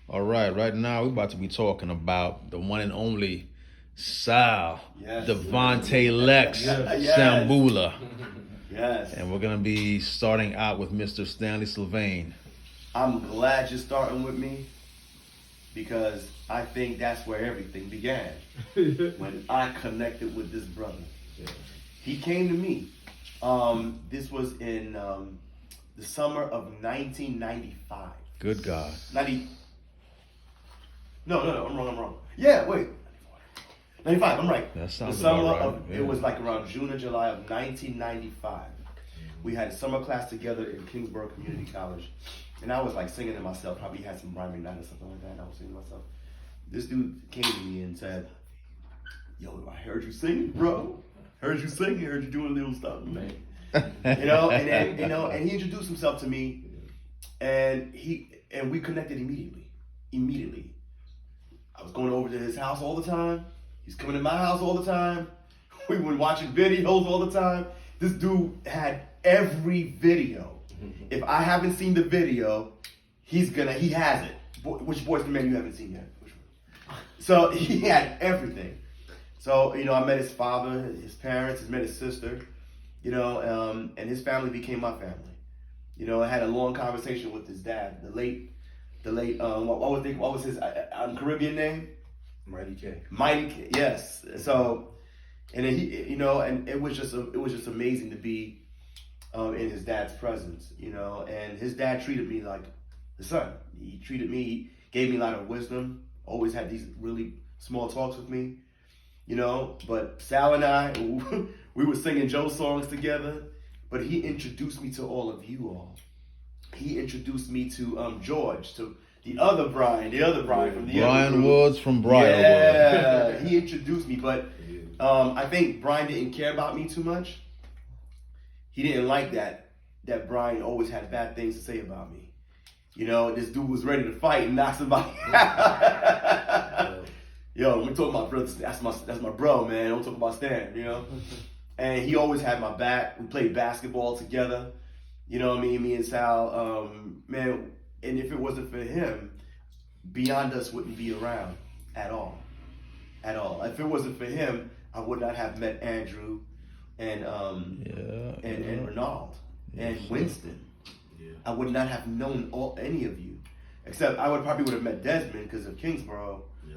All right, right now we're about to be talking about the one and only Sal, Yes. Devontae Lex, Yes. Sambula. Yes. And we're going to be starting out with Mr. Stanley Sylvain. I'm glad you're starting with me because I think that's where everything began. When I connected with this brother. Yeah. He came to me. This was in the summer of 1995. Good God. 90. No, I'm wrong. Yeah, wait. 95, I'm right. That sounds the summer about right. of, Yeah. It was like around June or July of 1995. We had a summer class together in Kingsborough Community College. And I was like singing to myself, probably had some rhyming night or something like that. And I was singing to myself. This dude came to me and said, "Yo, I heard you singing, bro. Heard you singing, heard you doing a little stuff, man." And he introduced himself to me, and we connected immediately. Immediately. I was going over to his house all the time. He's coming to my house all the time. We were watching videos all the time. This dude had every video. If I haven't seen the video, he has it. Which Boyz II Men you haven't seen yet? Which one? So he had everything. So, I met his father, his parents, I met his sister, and his family became my family. I had a long conversation with his dad, the late, what was his Caribbean name? Mighty K. Mighty K, yes. So, and then and it was just amazing to be in his dad's presence, and his dad treated me like the son. He gave me a lot of wisdom, always had these really small talks with me, but Sal and I, we were singing Joe songs together, but he introduced me to all of you all. He introduced me to George, to the other Brian from the Brian other group. Woods from Briarwood. Yeah, he introduced me, but I think Brian didn't care about me too much. He didn't like that Brian always had bad things to say about me. This dude was ready to fight and knock somebody out. Yo, we talking about brothers. That's my bro, man. Don't talk about Stan, And he always had my back. We played basketball together. Me and Sal, man. And if it wasn't for him, Beyond Us wouldn't be around at all. At all. If it wasn't for him, I would not have met Andrew and Renald and Winston. Yeah. I would not have known any of you, except I would have met Desmond because of Kingsborough. Yeah.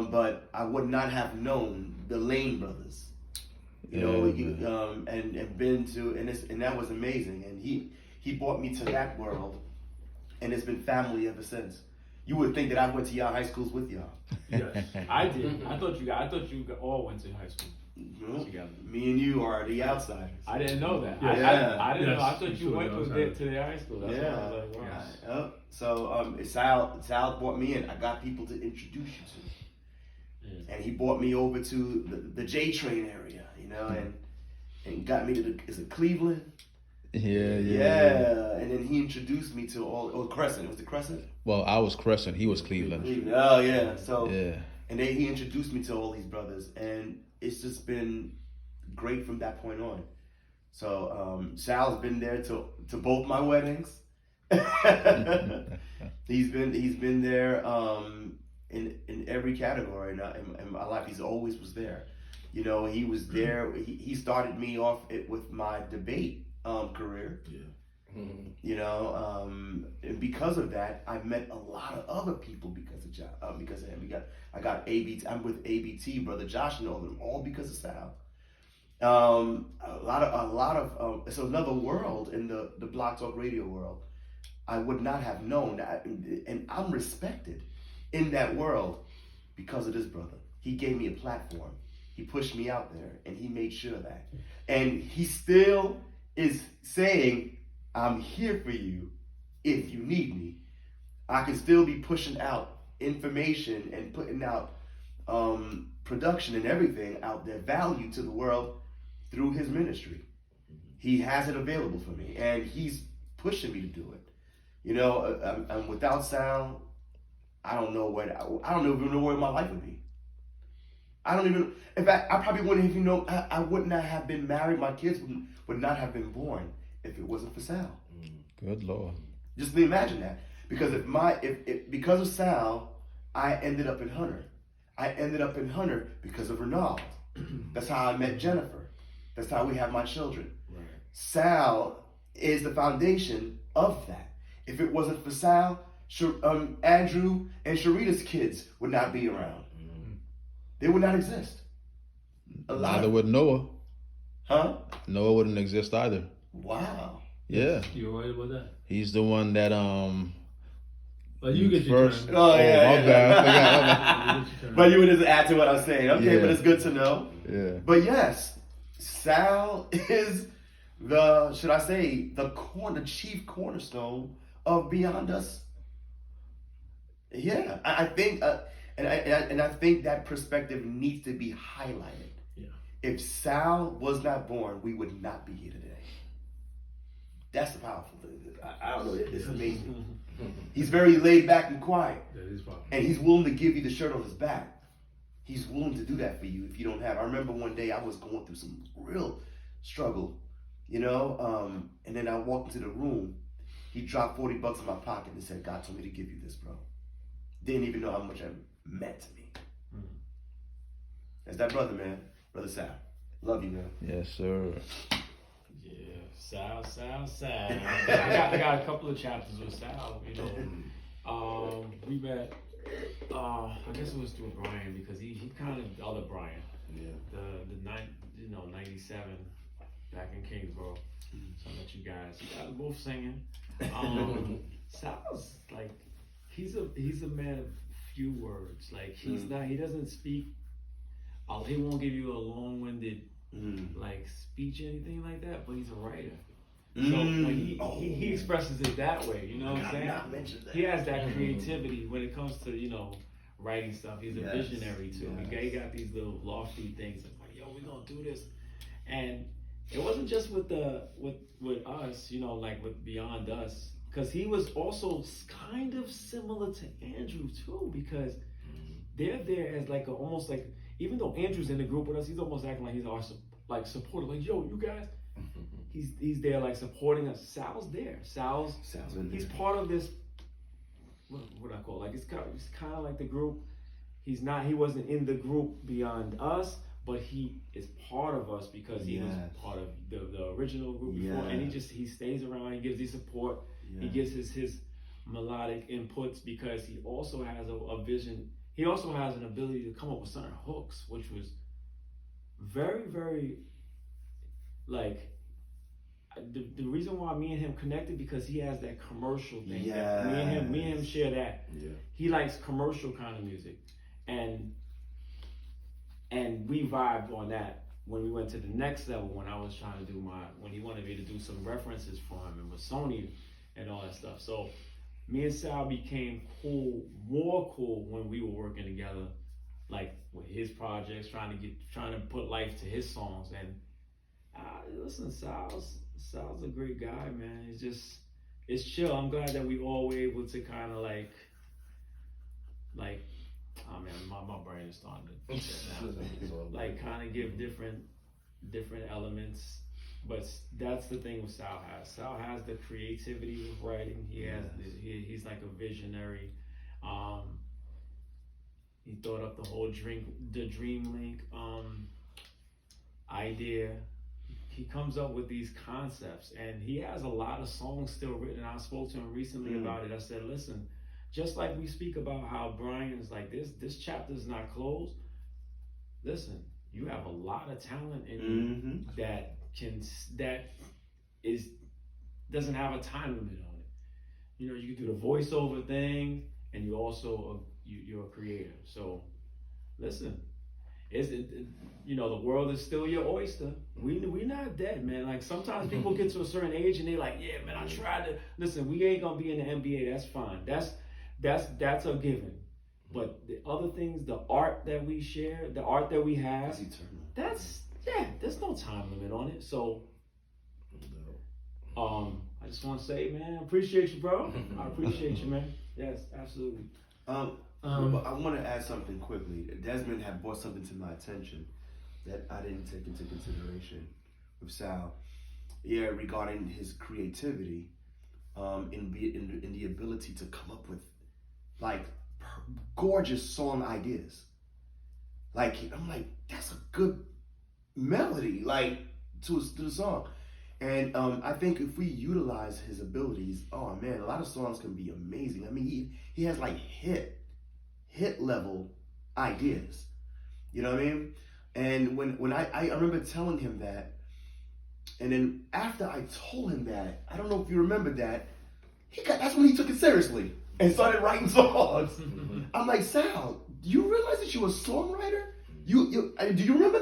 But I would not have known the Lane brothers. And been to and that was amazing. And he brought me to that world, and it's been family ever since. You would think that I went to y'all high schools with y'all. Yes, I did. I thought you all went to high school. Me and you are the outsiders. I didn't know that. Yeah. I didn't know. I Yes, thought you went to their high school. That's Yeah. why I was like, wow. Yep. So Sal brought me in. I got people to introduce you to, and he brought me over to the J Train area, and got me to is it Cleveland? Yeah. And then he introduced me to Crescent. It was the Crescent. Well, I was Crescent. He was Cleveland. Oh yeah. So Yeah. and then he introduced me to all these brothers, and it's just been great from that point on. So Sal's been there to both my weddings. He's been there in every category in my life. He's always was there. He was there. He started me off with my debate career. Yeah. And because of that, I met a lot of other people because of him. I got ABT. I'm with ABT, brother Josh, and all of them, all because of Sal. A lot of it's another world in the Block Talk Radio world. I would not have known that, and I'm respected in that world because of this brother. He gave me a platform. He pushed me out there, and he made sure of that. And he still is saying, "I'm here for you if you need me." I can still be pushing out information and putting out production and everything out there, value to the world through his ministry. He has it available for me, and he's pushing me to do it. I'm without Sal, I don't even know where my life would be. In fact, I probably wouldn't even know, I would not have been married. My kids would not have been born if it wasn't for Sal. Good Lord. Just imagine that. Because if because of Sal, I ended up in Hunter. I ended up in Hunter because of Renald. That's how I met Jennifer. That's how we have my children. Right. Sal is the foundation of that. If it wasn't for Sal, Andrew and Sharita's kids would not be around. They would not exist. Neither would Noah. Huh? Noah wouldn't exist either. Wow. Yeah. You're right about that. He's the one that But you get your first. turn. Oh, yeah, my yeah. bad. I forgot. You get your turn. But you would just add to what I'm saying. Okay, Yeah. but it's good to know. Yeah. But yes, Sal is the, should I say, the chief cornerstone of Beyond Us. Yeah, I think, and I think that perspective needs to be highlighted. Yeah. If Sal was not born, we would not be here today. That's the powerful thing. I don't know. It's amazing. He's very laid back and quiet, That is powerful. and he's willing to give you the shirt on his back. He's willing to do that for you if you don't have. I remember one day I was going through some real struggle, you know, and then I walked into the room. He dropped $40 in my pocket and said, "God told me to give you this, bro." Didn't even know how much it meant to me. That's that brother, man. Brother Sal. Love you, man. Yes, sir. Yeah, Sal. I got a couple of chapters with Sal. You know, we met. I guess it was through Brian because he kind of the other Brian. Yeah. The 97 back in Kingsborough. So I met you guys. You guys both singing. Sal's like he's a man of few words. Like he doesn't speak. He won't give you a long-winded like speech or anything like that. But he's a writer. So like, he expresses it that way. You know what I'm saying? Not mention that. He has that creativity when it comes to writing stuff. He's a visionary too. Yes. He got these little lofty things like, yo, we're gonna do this, and it wasn't just with us, like with Beyond Us, because he was also kind of similar to Andrew too, because they're there as like almost like, even though Andrew's in the group with us, he's almost acting like he's our like supporter, like, yo, you guys. He's there like supporting us. Sal's there. Sal's in he's there. part of this. What I call it? Like it's kind of like the group. He wasn't in the group Beyond Us, but he is part of us because he was part of the original group before, and he stays around. He gives his support. Yeah. He gives his melodic inputs because he also has a vision. He also has an ability to come up with certain hooks, which was very, very like. The reason why me and him connected because he has that commercial thing. Yes. Me and him share that. Yeah. He likes commercial kind of music, and we vibed on that when we went to the next level. When I was trying to do when he wanted me to do some references for him and with Sony and all that stuff. So me and Sal became more cool when we were working together, like with his projects, trying to put life to his songs. And listen, Sal's a great guy, man. It's chill. I'm glad that we all were able to kind of like, oh man, my brain is starting to like kind of give different elements. But that's the thing with Sal has. Sal has the creativity with writing. He's like a visionary. He thought up the whole DreamLink idea. He comes up with these concepts, and he has a lot of songs still written. I spoke to him recently about it. I said, listen, just like we speak about how Brian's like this chapter is not closed. Listen, you have a lot of talent in you that doesn't have a time limit on it. You can do the voiceover thing, and you also you're a creator. So listen. The world is still your oyster. We're not dead, man. Like sometimes people get to a certain age and they're like, yeah, man, I tried to listen. We ain't gonna be in the NBA. That's fine. That's a given. But the other things, the art that we share, the art that we have, there's no time limit on it. So, I just want to say, man, I appreciate you, bro. I appreciate you, man. Yes, absolutely. I want to add something quickly. Desmond had brought something to my attention that I didn't take into consideration with Sal. Yeah, regarding his creativity. in the ability to come up with like gorgeous song ideas. Like I'm like, that's a good melody, like to the song. And I think if we utilize his abilities, oh man, a lot of songs can be amazing. I mean, he has like hit level ideas. You know what I mean? And when I remember telling him that, and then after I told him that, I don't know if you remember that, that's when he took it seriously and started writing songs. I'm like, Sal, do you realize that you're a songwriter? Do you remember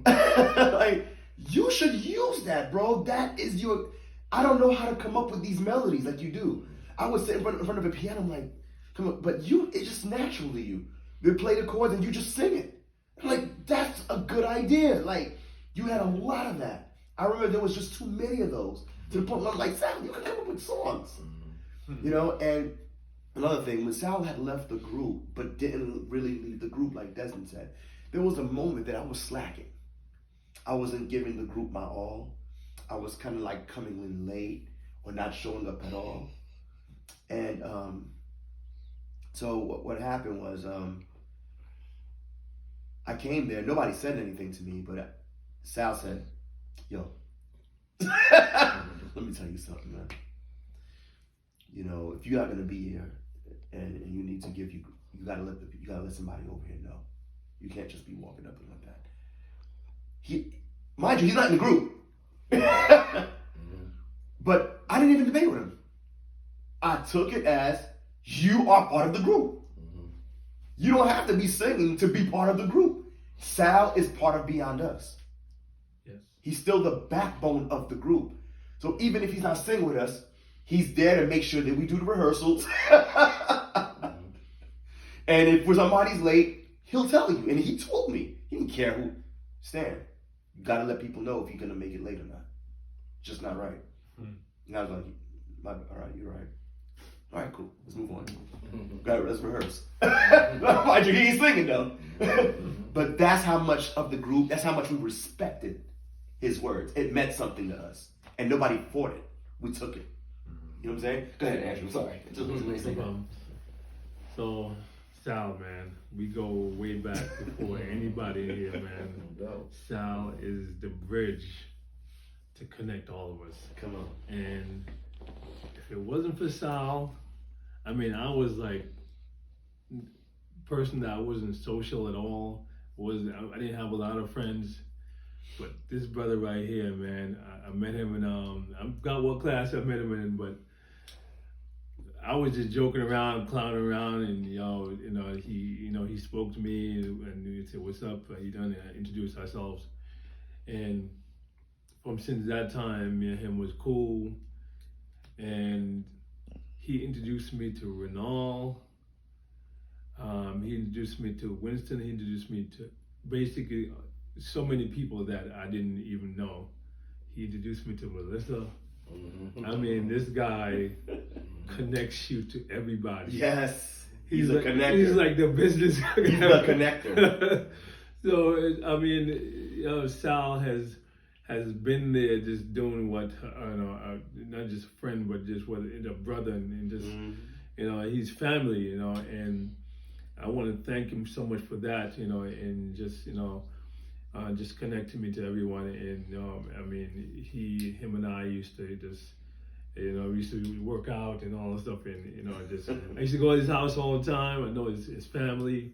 that? Like, you should use that, bro. That is your. I don't know how to come up with these melodies like you do. I would sit in front of a piano, I'm like, come on, but it's just natural to you. You play the chords and you just sing it. I'm like, that's a good idea. Like, you had a lot of that. I remember there was just too many of those to the point where I'm like, Sal, you can come up with songs. You know, and another thing, when Sal had left the group, but didn't really leave the group like Desmond said, there was a moment that I was slacking. I wasn't giving the group my all. I was kind of like coming in late or not showing up at all. And so what happened was I came there. Nobody said anything to me, but Sal said, yo, let me tell you something, man. You know, if you're not gonna be here and you need to give you gotta let somebody over here know. You can't just be walking up and like that. Mind you, he's not in the group. But I didn't even debate with him. I took it as you are part of the group. You don't have to be singing to be part of the group. Sal is part of Beyond Us. Yes. He's still the backbone of the group. So even if he's not singing with us, he's there to make sure that we do the rehearsals. And if somebody's late, he'll tell you. And he told me. He didn't care who. Stan, you got to let people know if you're going to make it late or not. Just not right. And I was like, all right, you're right. All right, cool. Let's move on. Let's rehearse. Mind you, he ain't singing though. But that's how much of the group, that's how much we respected his words. It meant something to us. And nobody fought it. We took it. You know what I'm saying? Go ahead, Andrew. Sorry. So, Sal, man, we go way back before anybody here, man. Sal is the bridge to connect all of us. Come on. And if it wasn't for Sal, I mean, I was like person that I wasn't social at all. I didn't have a lot of friends. But this brother right here, man, I met him in I forgot what class I met him in, but I was just joking around, clowning around, and he spoke to me and he said, "What's up? How you done?" And introduced ourselves, and since that time, me and him was cool, and he introduced me to Renal. He introduced me to Winston. He introduced me to basically so many people that I didn't even know. He introduced me to Melissa. I mean, this guy connects you to everybody. Yes. He's a like, connector. He's like the business. He's the connector. So, I mean, Sal has been there just doing what, not just a friend, but just what a brother and just, he's family, and I want to thank him so much for that, and just, just connecting me to everyone. And, I mean, him and I used to just, we used to work out and all that stuff. And, I used to go to his house all the time. I know his family.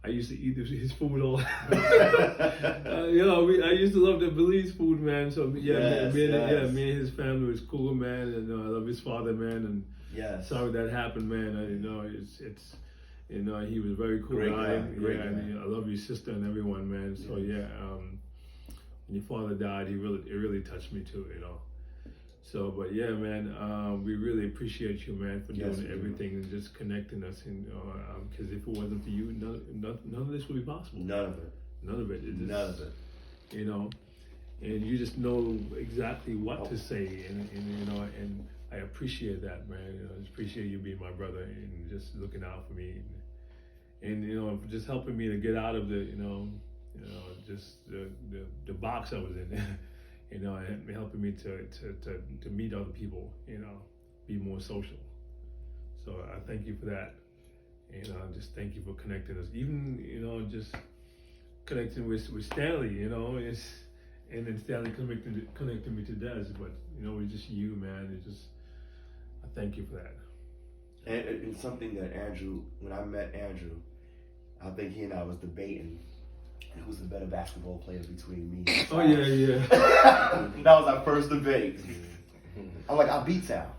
I used to eat his food all. I used to love the Belize food, man. So me and his family was cool, man. And I love his father, man. And sorry that happened, man. It's he was a very cool guy. And I love your sister and everyone, man. So when your father died, it really touched me too, So, but yeah, man, we really appreciate you, man, for doing everything and just connecting us. And because if it wasn't for you, none of this would be possible. None of it. None of it. None of it. And you just know exactly what to say, and I appreciate that, man. I appreciate you being my brother and just looking out for me, and just helping me to get out of the, just the box I was in. you know, and helping me to meet other people, you know, be more social. So I thank you for that. You know, just thank you for connecting us. Even, you know, just connecting with Stanley, you know, and then Stanley connecting me to Des, but you know, it's just you, man. It's just, I thank you for that. And something that Andrew, when I met Andrew, I think he and I was debating who's the better basketball player between me and Sal. Oh yeah. That was our first debate. I'm like, I beat Sal.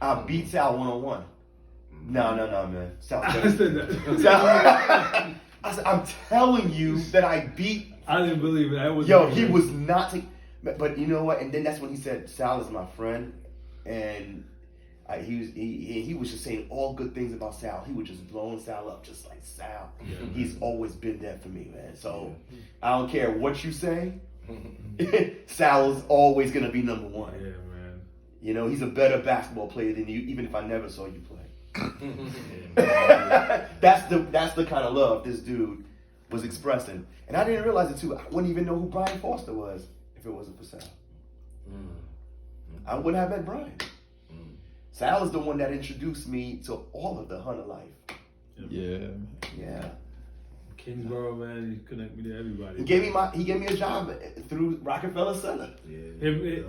I beat Sal 1-on-1. No, man. Sal's I better. said that. Sal, I said, I'm telling you that I beat. I didn't believe it. I was. Yo, he was not. But you know what? And then that's when he said, Sal is my friend, and he was just saying all good things about Sal. He was just blowing Sal up, just like Sal. Yeah, He's always been there for me, man. So I don't care what you say. Sal is always gonna be number one. Yeah, man. You know, he's a better basketball player than you, even if I never saw you play. That's the kind of love this dude was expressing, and I didn't realize it too. I wouldn't even know who Brian Foster was if it wasn't for Sal. I wouldn't have met Brian. Sal is the one that introduced me to all of the Hunter life. Yeah. Yeah. Kingsborough, man, he connect me to everybody. He gave me a job through Rockefeller Center. Him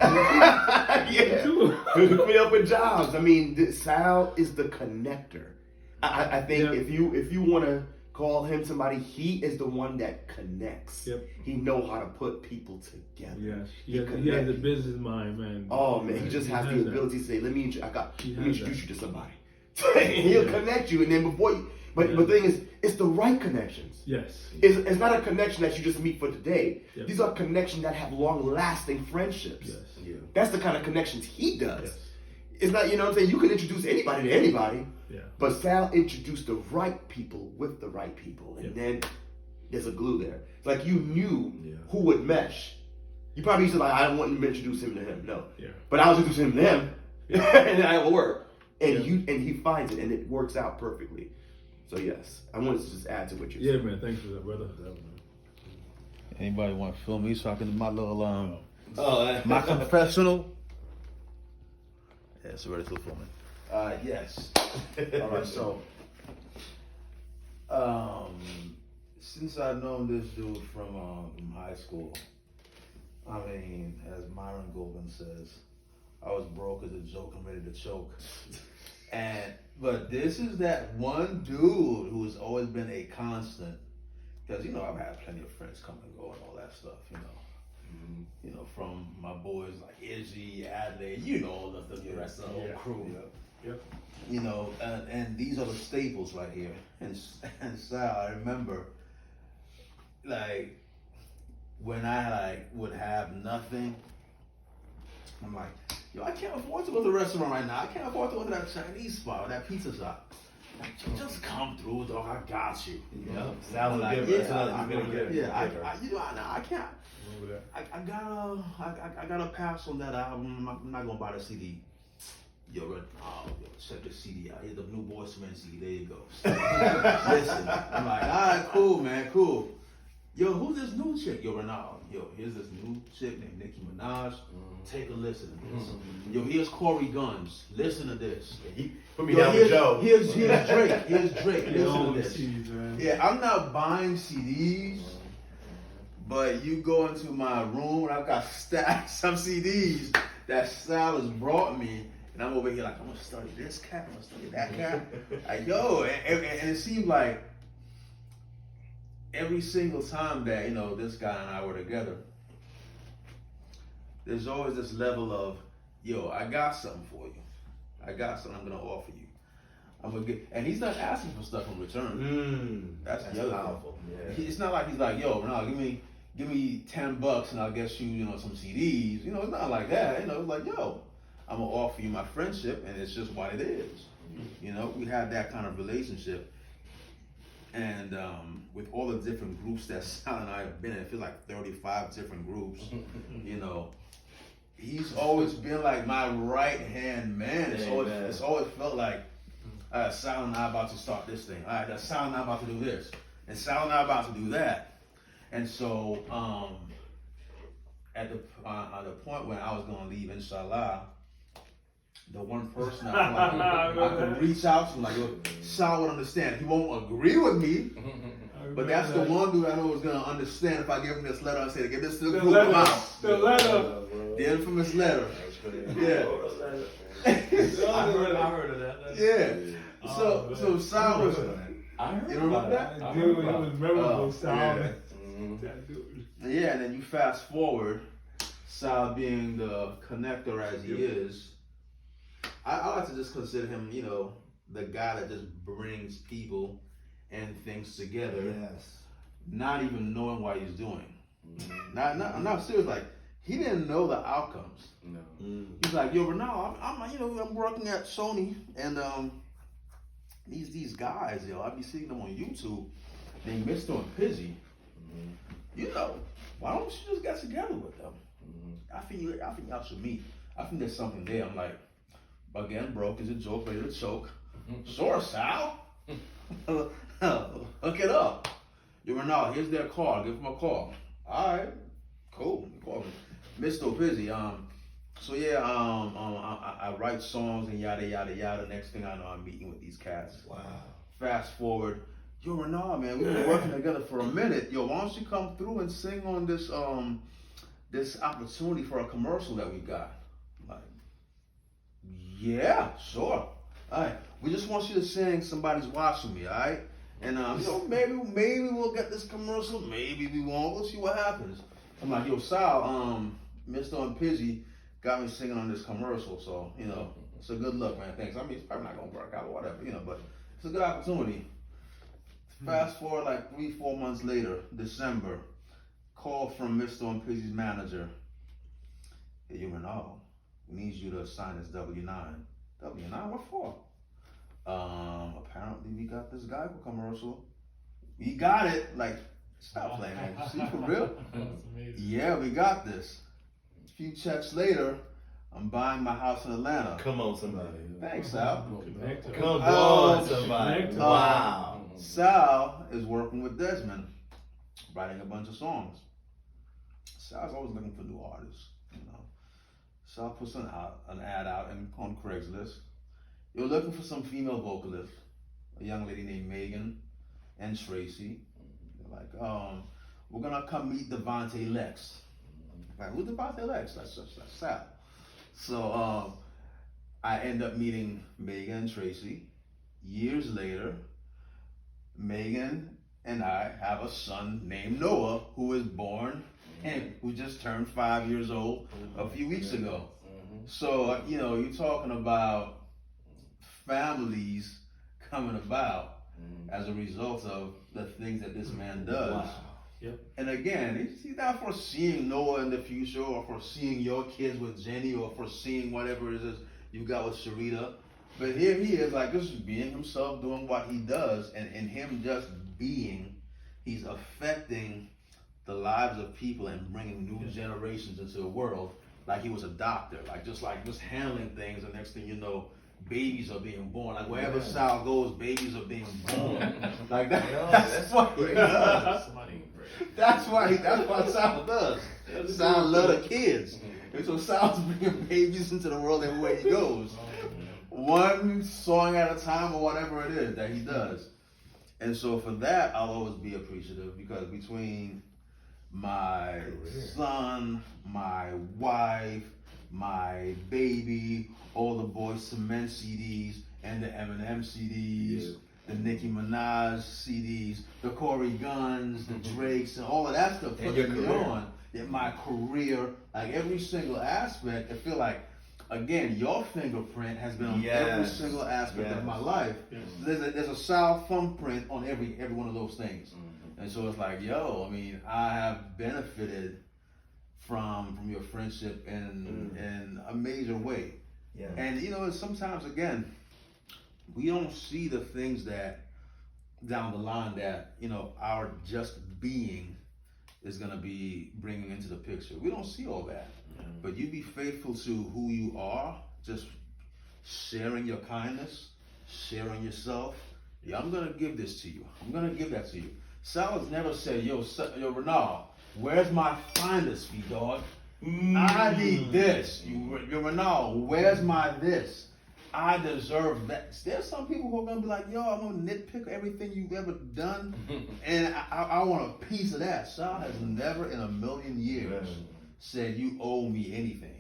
Yeah. too. Hooked me up with jobs. I mean, Sal is the connector. I think if you want to call him somebody, he is the one that connects. Yep. He know how to put people together. Yes, he has a business mind, man. Oh man, he just has the that. ability to say, "Let me introduce that. you to somebody." He'll connect you, and then before you. But the thing is, it's the right connections. Yes. It's not a connection that you just meet for today. Yep. These are connections that have long-lasting friendships. Yes. Yeah. That's the kind of connections he does. Yes. It's not, you know what I'm saying? You can introduce anybody to anybody, Yeah. but Sal introduced the right people with the right people. And Yep. then there's a glue there. It's like you knew Yeah. who would mesh. You probably used to like, I don't want to introduce him to him. No. Yeah. But I'll introduce him to him, and that will work. And Yeah. he finds it, and it works out perfectly. So yes, I wanted to just add to what you're Yeah, saying. man. Thanks for that, brother. Anybody want to film me so I can do my little Oh, my confessional? Yeah, it's ready to film it. Yes. All right, so since I've known this dude from high school, I mean, as Myron Golden says, I was broke as a joke and ready to choke. But this is that one dude who's always been a constant. Because, you know, I've had plenty of friends come and go and all that stuff, you know. You know, from my boys like Izzy, Adley, you know, the rest of the whole crew. Yep. You know, and these are the staples right here. And Sal, I remember, like, when I would have nothing, I'm like, yo, I can't afford to go to the restaurant right now. I can't afford to go to that Chinese spot or that pizza shop. Like, just come through, dog. I got you. You know, Sal was like, giver. yeah, Sal was I gonna give. you know, I can't. Remember that? I gotta pass on that album. I'm not gonna buy the CD. Yo, check the CD out. Here's the new Boyz II Men CD. There you go. Listen, I'm like, all right, cool, man, cool. Yo, who's this new chick? Yo, Ronaldo. Yo, here's this new chick named Nicki Minaj. Take a listen to this. Yo, here's Corey Guns. Listen to this. Put me Yo, down with Joe. Here's Drake. Here's Drake. Yeah, all Listen to the this. seeds, man. Yeah, I'm not buying CDs, but you go into my room and I've got stacks some CDs that Sal has brought me, and I'm over here like, I'm gonna study this cat, I'm gonna study that cat. Like, yo, and it seemed like every single time that, you know, this guy and I were together, there's always this level of, yo, I got something for you. I got something I'm gonna offer you. I'm gonna get, and he's not asking for stuff in return. That's the other powerful. thing. It's not like he's like, yo, no, give me $10 and I'll get you, you know, some CDs. You know, it's not like that. You know, it's like, yo, I'm gonna offer you my friendship, and it's just what it is. You know, we had that kind of relationship, and with all the different groups that Sal and I have been in, it feels like 35 different groups. You know, he's always been like my right hand man. It's always felt like Sal and I about to start this thing. All right, Sal and I about to do this, and Sal and I about to do that. And so at the point when I was gonna leave, inshallah, the one person I could reach out to, like, Sal would understand. He won't agree with me, but that's the one dude I know is gonna understand if I give him this letter and say, "Give this to the group." The letter. The infamous letter. Yeah. I heard of that. Yeah. So Sal was. I heard. You remember that? That dude, it was memorable, Sal. Yeah. That dude. Yeah, and then you fast forward, Sal being the connector as he is, I like to just consider him, you know, the guy that just brings people and things together, Yes. not even knowing what he's doing. I'm not serious. Like, he didn't know the outcomes. No. He's like, yo, Renal, I'm working at Sony, and these guys, yo, I be seeing them on YouTube. They Mr. and Pizzy. You know, why don't you just get together with them? I think y'all should meet. I think there's something there. I'm like, again, broke is a joke, ready to choke. Sure, Sal. Hook it up. Yo, Renal, here's their call. Give them a call. All right, cool. Call me. Mr. Pizzy. So yeah, I write songs and yada yada yada. Next thing I know, I'm meeting with these cats. Wow. Fast forward, yo, Renal, man, we've been working together for a minute. Yo, why don't you come through and sing on this this opportunity for a commercial that we got? I'm like, yeah, sure. All right, we just want you to sing "Somebody's Watching Me," all right? And you know, maybe we'll get this commercial, maybe we won't. We'll see what happens. I'm like, yo, Sal, Mr. and Pizzy got me singing on this commercial, so you know, it's a good look, man. Thanks. I mean, it's probably not gonna work out or whatever, you know, but it's a good opportunity. Fast forward like 3-4 months later, December, call from Mr. and Pizzy's manager. Hey, you Renal, we need you to sign this W-9. W-9? What for? Apparently we got this Geico commercial. We got it. Like, stop playing, man. See, for real? That's amazing. Yeah, we got this. A few checks later, I'm buying my house in Atlanta. Come on, somebody. Thanks, Sal. Come Oh, on, somebody. connect. Wow. Sal is working with Desmond, writing a bunch of songs. Sal's always looking for new artists, you know. Sal puts an ad out on Craigslist. You're looking for some female vocalists, a young lady named Megan and Tracy. They're like, we're gonna come meet Devontae Lex. Like, who's Devontae Lex? That's Sal. So I end up meeting Megan and Tracy. Years later, Megan and I have a son named Noah who is born and who just turned 5 years old a few weeks ago. So, you know, you're talking about families coming about as a result of the things that this man does. Wow. Yep. And again, he's not foreseeing Noah in the future or foreseeing your kids with Jenny or foreseeing whatever it is you got with Sharita. But here he is, like, just being himself, doing what he does, and in him just being, he's affecting the lives of people and bringing new generations into the world like he was a doctor, just handling things, and next thing you know, babies are being born. Like, wherever Sal goes, babies are being born. Like, that's what he does. That's what Sal does. Sal loves the kids. And so Sal's bringing babies into the world everywhere he goes. One song at a time or whatever it is that he does. And so for that, I'll always be appreciative, because between my son, my wife, my baby, all the Boys Cement CDs, and the Eminem CDs, the Nicki Minaj CDs, the Corey Guns, the Drakes, and all of that stuff puts me on. In my career, like every single aspect, I feel like, again, your fingerprint has been on every single aspect of my life. Yes. There's a Sal thumbprint on every one of those things. And so it's like, yo, I mean, I have benefited from your friendship in a major way. Yeah. And you know, sometimes, again, we don't see the things that down the line that, you know, our just being is gonna be bringing into the picture. We don't see all that. But you be faithful to who you are, just sharing your kindness, sharing yourself. Yeah, I'm gonna give this to you. I'm gonna give that to you. Sal has never said, yo, Renal, where's my finder's fee, dog? I need this. You're Ronaldo, where's my this? I deserve that. There's some people who are gonna be like, yo, I'm gonna nitpick everything you've ever done, and I want a piece of that. Sal has never in a million years said you owe me anything.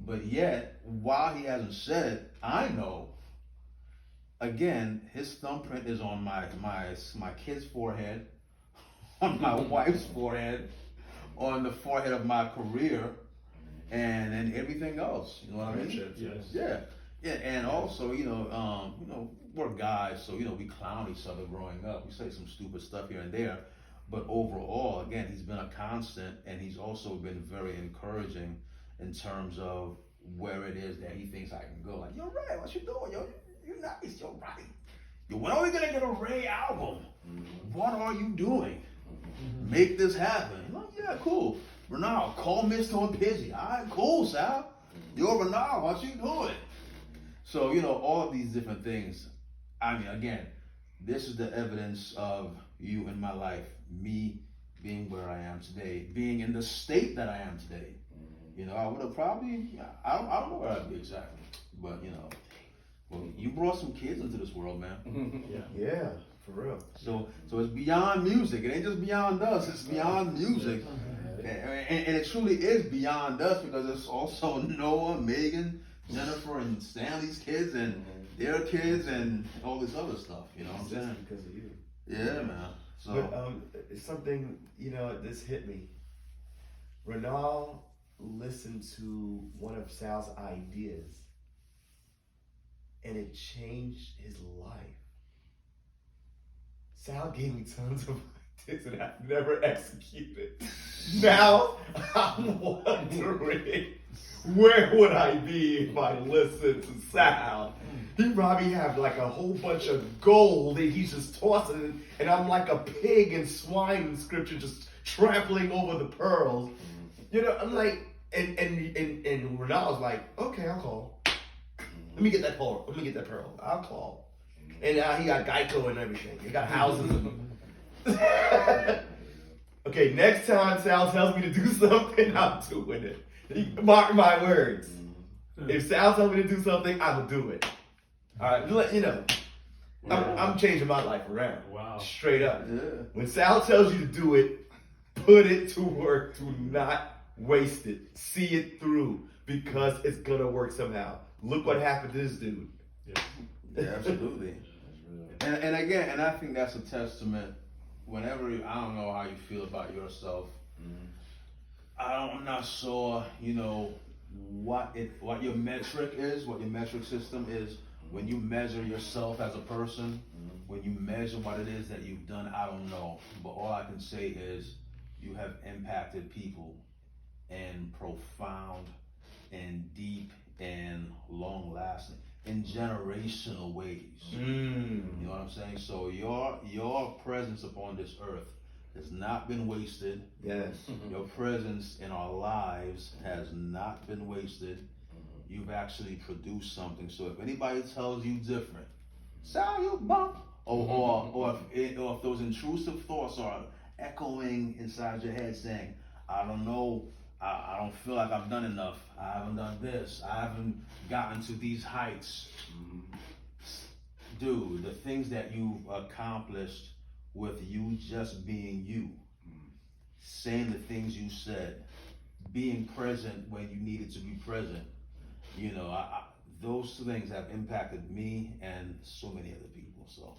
But yet, while he hasn't said it, I know. Again, his thumbprint is on my kid's forehead, on my wife's forehead, on the forehead of my career, and everything else. You know what I mean? Yes. Yeah. Yeah, and also, we're guys, so we clown each other growing up. We say some stupid stuff here and there, but overall, again, he's been a constant, and he's also been very encouraging in terms of where it is that he thinks I can go. Like, you're right, what you doing? You're nice, you're right. When are we gonna get a Ray album? What are you doing? Make this happen. Like, yeah, cool. Ronaldo, call Mr. and Pizzy. All right, cool, Sal. You're Ronaldo, what you doing? So, all of these different things. I mean, again, this is the evidence of you in my life, me being where I am today, being in the state that I am today. I would have probably, I don't know where I'd be exactly, but, well, you brought some kids into this world, man. Yeah, for real. So it's beyond music. It ain't just beyond us, it's beyond music. And it truly is beyond us because it's also Noah, Megan, Jennifer, and Stanley's kids, and their kids, and all this other stuff. You know what I'm saying? Because of you. Yeah, man. So, But it's something, this hit me. Renal listened to one of Sal's ideas, and it changed his life. Sal gave me tons of ideas that I've never executed. Now I'm wondering, where would I be if I listened to Sal? He'd probably have like a whole bunch of gold that he's just tossing, and I'm like a pig and swine in scripture, just trampling over the pearls. I'm like, and Ronaldo's like, okay, I'll call. Let me get that pearl. I'll call. And now he got Geico and everything. He got houses. Okay, next time Sal tells me to do something, I'm doing it. Mark my words. If Sal tells me to do something, I will do it. All right, I'm changing my life around. Wow. Straight up. yeah. When Sal tells you to do it, put it to work. Do not waste it. See it through because it's gonna work somehow. Look what happened to this dude. Yeah, absolutely. And again, and I think that's a testament. Whenever I don't know how you feel about yourself, I'm not sure, what your metric is, what your metric system is. When you measure yourself as a person, when you measure what it is that you've done, I don't know. But all I can say is you have impacted people in profound and deep and long-lasting, in generational ways. You know what I'm saying? So your presence upon this earth has not been wasted. Yes. Your presence in our lives has not been wasted. You've actually produced something. So if anybody tells you different, Sal, you bump, or if those intrusive thoughts are echoing inside your head saying, I don't know, I don't feel like I've done enough. I haven't done this. I haven't gotten to these heights. Dude, the things that you've accomplished with you just being you, saying the things you said, being present when you needed to be present, those things have impacted me and so many other people. So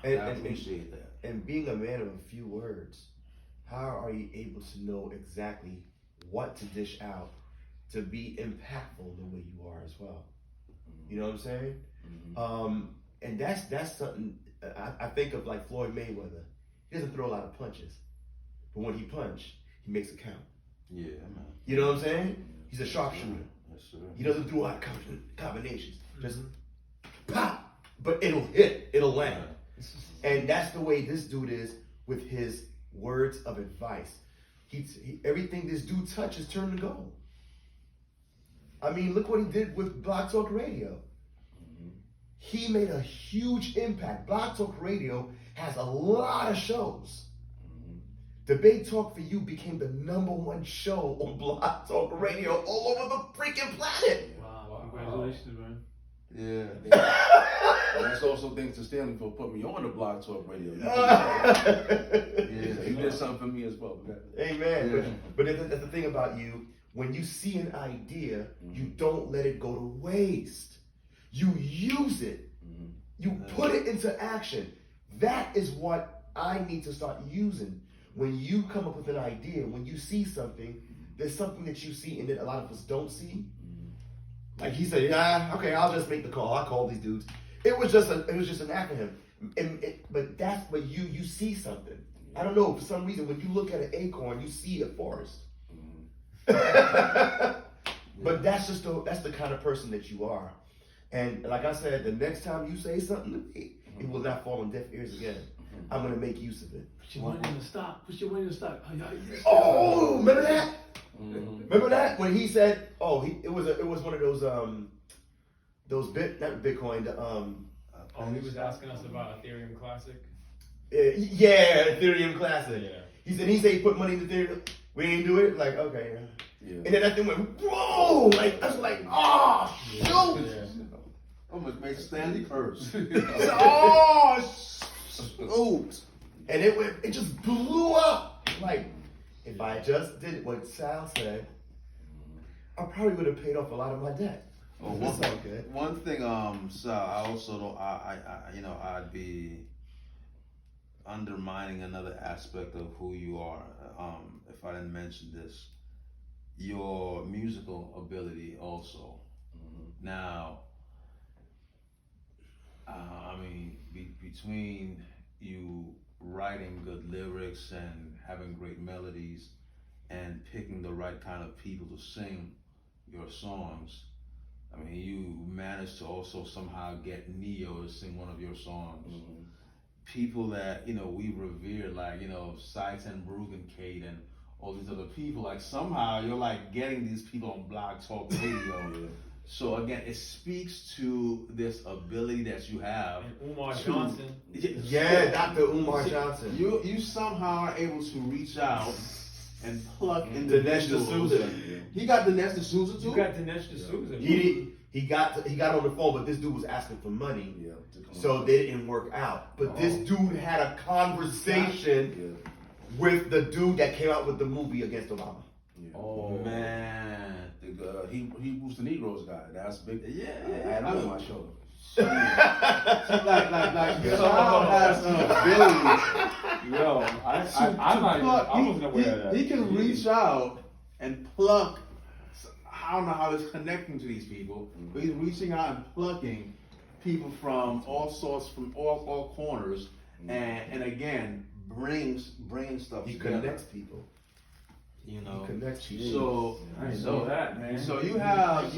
I appreciate that. And being a man of a few words, how are you able to know exactly what to dish out to be impactful the way you are as well? You know what I'm saying? And that's something I think of, like Floyd Mayweather. He doesn't throw a lot of punches, but when he punches, he makes it count. Yeah, man. You know what I'm saying? He's a sharpshooter. Yes, sir. He doesn't do a lot of combinations. Just pop, but it'll hit, it'll land. And that's the way this dude is with his words of advice. Everything this dude touches turns to gold. I mean, look what he did with Blog Talk Radio. He made a huge impact. Blog Talk Radio has a lot of shows. Debate Talk for You became the #1 show on Blog Talk Radio all over the freaking planet. Wow, congratulations, man. Yeah. That's also thanks to Stanley for putting me on the Blog Talk Radio. Yeah, He did something for me as well. Amen. Yeah. But that's the thing about you. When you see an idea, you don't let it go to waste. You use it. You put it into action. That is what I need to start using. When you come up with an idea, when you see something, there's something that you see and that a lot of us don't see. Like he said, yeah, okay, I'll just make the call. I'll call these dudes. It was just an act for him. But that's what you see something. I don't know, for some reason, when you look at an acorn, you see a forest. But that's the kind of person that you are. And like I said, the next time you say something to me, it will not fall on deaf ears again. I'm gonna make use of it. Put your money in the stock. Put your money in the stock. Oh, remember that? Remember that when he said, it was one of those not Bitcoin, He was asking us about Ethereum Classic. yeah, Ethereum Classic. Yeah. He said he put money in Ethereum. We ain't do it. Like, okay. Yeah. And then that thing went, whoa! Like I was like, oh shoot! Almost made Stanley curse. Oh shoot! And it just blew up. Like, if I just did what Sal said, I probably would have paid off a lot of my debt. Oh, It's okay. one thing, Sal, I also don't, I'd be undermining another aspect of who you are. If I didn't mention this, your musical ability also. Now, between you writing good lyrics and having great melodies and picking the right kind of people to sing your songs, you managed to also somehow get Neo to sing one of your songs. People that, we revere, like, Saitan Bruggencade and all these other people, like somehow you're like getting these people on Blog Talk Radio. So again, it speaks to this ability that you have. And Umar Johnson. Yeah, Dr. Umar Johnson. You somehow are able to reach out and pluck Dinesh individuals. D'Souza. He got Dinesh D'Souza too? You got Dinesh D'Souza. He got on the phone, but this dude was asking for money, Yeah. so they didn't work out. But this dude had a conversation with the dude that came out with the movie against Obama. Oh man. He was the Negroes guy. That's big. Yeah. I had him on my show. like Sal has an ability. Yo, I wasn't aware of that. He can reach out and pluck. I don't know how it's connecting to these people, but he's reaching out and plucking people from all sorts, from all corners, and again bringing stuff He together. connects people. You know. He connects people. So I didn't know that, man. So you have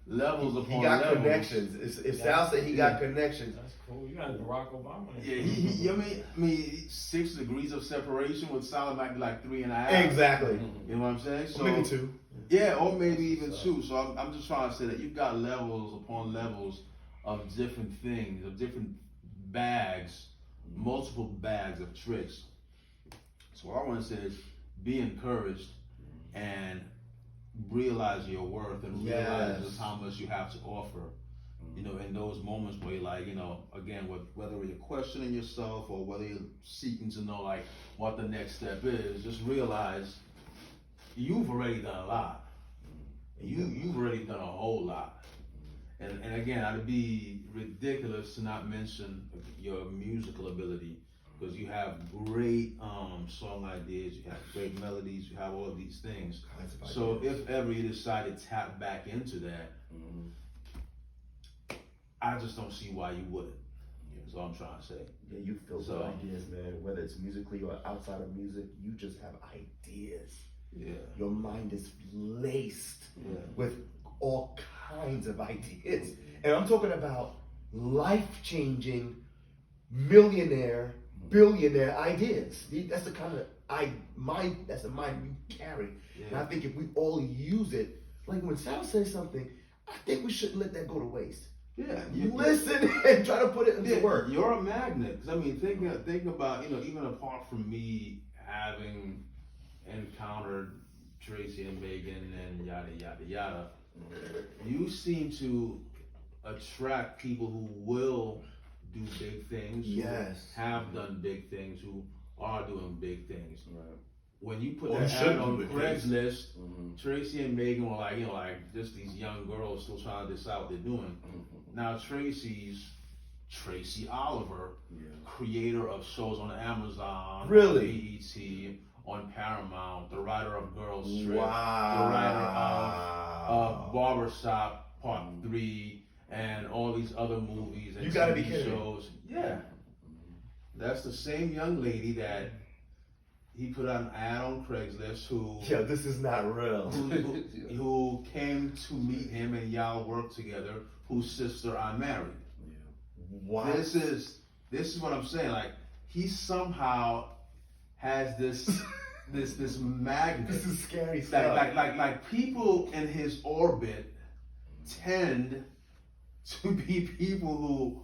levels upon He got levels. connections. If Sal said he got connections, That's cool. You got Barack Obama. Yeah, I mean, 6 degrees of separation with Sal might be like 3.5. exactly. You know what I'm saying? So Maybe 2. yeah, or maybe even 2. So I'm just trying to say that you've got levels upon levels of different things, of different bags, multiple bags of tricks. So what I want to say is be encouraged and realize your worth and realize just how much you have to offer. In those moments where you're like, again, whether you're questioning yourself or whether you're seeking to know like what the next step is, just realize you've already done a lot. You've already done a whole lot. And again, I'd be ridiculous to not mention your musical ability, because you have great song ideas, you have great melodies, you have all of these things. So if ever you decide to tap back into that, I just don't see why you wouldn't. That's all I'm trying to say. Yeah, you feel good ideas, man. Whether it's musically or outside of music, you just have ideas. Yeah. Your mind is laced with all kinds of ideas. And I'm talking about life-changing, millionaire, billionaire ideas. That's the kind of mind you carry. Yeah. And I think if we all use it, like when Sal says something, I think we shouldn't let that go to waste. Yeah, listen and try to put it into work. You're a magnet. 'Cause I mean, think about, even apart from me having encountered Tracy and Megan and yada yada yada, you seem to attract people who will do big things. Yes. Who have done big things. Who are doing big things. Right. When you put Or that should ad do on big things. Craigslist, Mm-hmm. Tracy and Megan were like just these young girls still trying to decide what they're doing. Mm-hmm. Now Tracy Oliver, Yeah. creator of shows on Amazon, Really? on BET, on Paramount, the writer of Girls Trip, Wow. the writer of Barbershop Part 3, and all these other movies and You gotta TV be kidding me. shows. Yeah. That's the same young lady that he put an ad on Craigslist who Yo, this is not real. who came to meet him and y'all worked together, whose sister I married. Wow. This is what I'm saying. Like, he somehow has this magnet. This is scary stuff. Like people in his orbit tend to be people who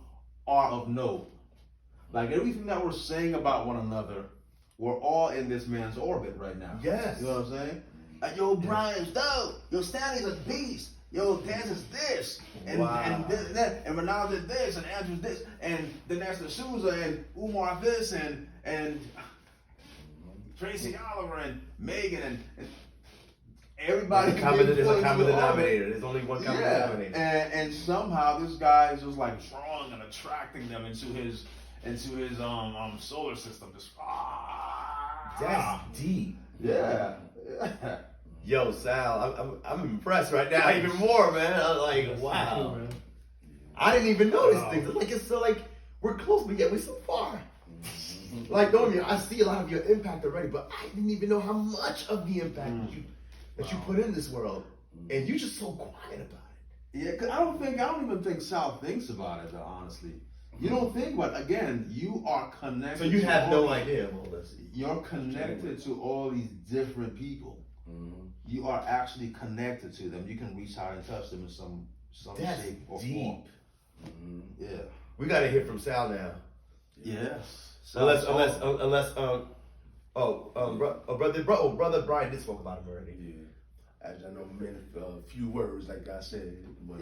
are of note. Like, everything that we're saying about one another, we're all in this man's orbit right now. Yes. You know what I'm saying? Yo, Brian's dope. Yo, Stanley's a beast. Yo, Dance is this. And Wow. and that. And Ronaldo did this. And Andrew's this. And then there's the Souza and Umar this. And Tracy Oliver and Megan and everybody. There's a common gets put into the orbit. denominator. There's only one common denominator. And somehow this guy is just like drawing and attracting them into his solar system. Just That's deep. yeah. Yo, Sal, I'm impressed right now even more, man. I'm like, wow. Man. I didn't even know these Wow. things. Like, it's so like we're close, but yet we're so far. Like, don't me, I see a lot of your impact already, but I didn't even know how much of the impact that you put in this world, and you're just so quiet about it. Yeah, 'cause I don't even think Sal thinks about it, though, honestly. You don't think about it. Again, you are connected. So you to have all no these- idea of all this. You're connected to all these different people. You are actually connected to them. You can reach out and touch them in some That's shape or deep. form. Yeah. We gotta hear from Sal now. Yes. Unless brother Brian did spoke about him already. Yeah. As I know, man, a few words, like I said, but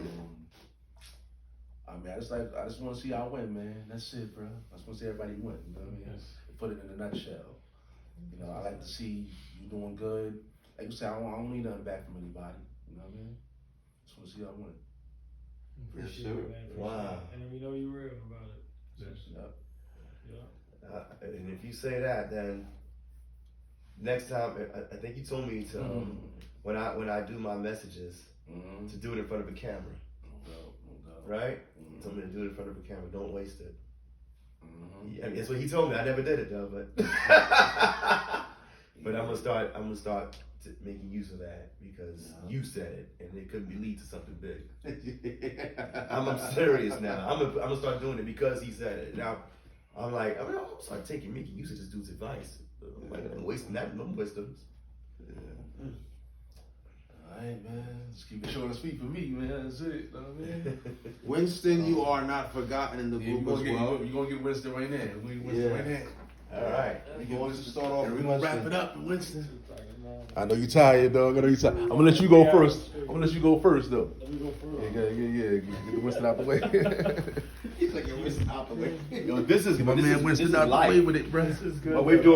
I mean, I just want to see y'all win, man. That's it, bro. I just want to see everybody win. You know what I mean? Yes. Put it in a nutshell. You know, I like to see you doing good. Like you said, I don't need nothing back from anybody. You know what I mean? Just want to see y'all win. Appreciate sir. it, man. Appreciate Wow. it. And we know you're real about it. Yep. Yeah. And if you say that, then next time, I think you told me to when I do my messages to do it in front of a camera, No doubt. right? He told me to do it in front of a camera. Don't waste it. I mean, that's what he told me. I never did it though, but but I'm gonna start making use of that because you said it, and it could lead to something big. I'm serious now. I'm gonna start doing it because he said it. Now I'm like, I'm gonna start making use of this dude's advice. I'm like, I'm wasting that, no wisdoms. Alright, man. Just keep it short and sweet for me, man. That's it. You know what I mean? Winston, you are not forgotten in the Yeah, group as well. you're gonna get Winston right now. We're gonna get Winston right now. All right. You can always start off We're with gonna wrap Winston. it up with Winston. I know you're tired, dog. I know you're tired. I'm gonna let you go first. I'm gonna let you go first, though. Let me go first. Yeah. Get the Winston out the way. He's like, you're Winston out the way. Yo, this is My man Winston out the way with it, bro. my way of doing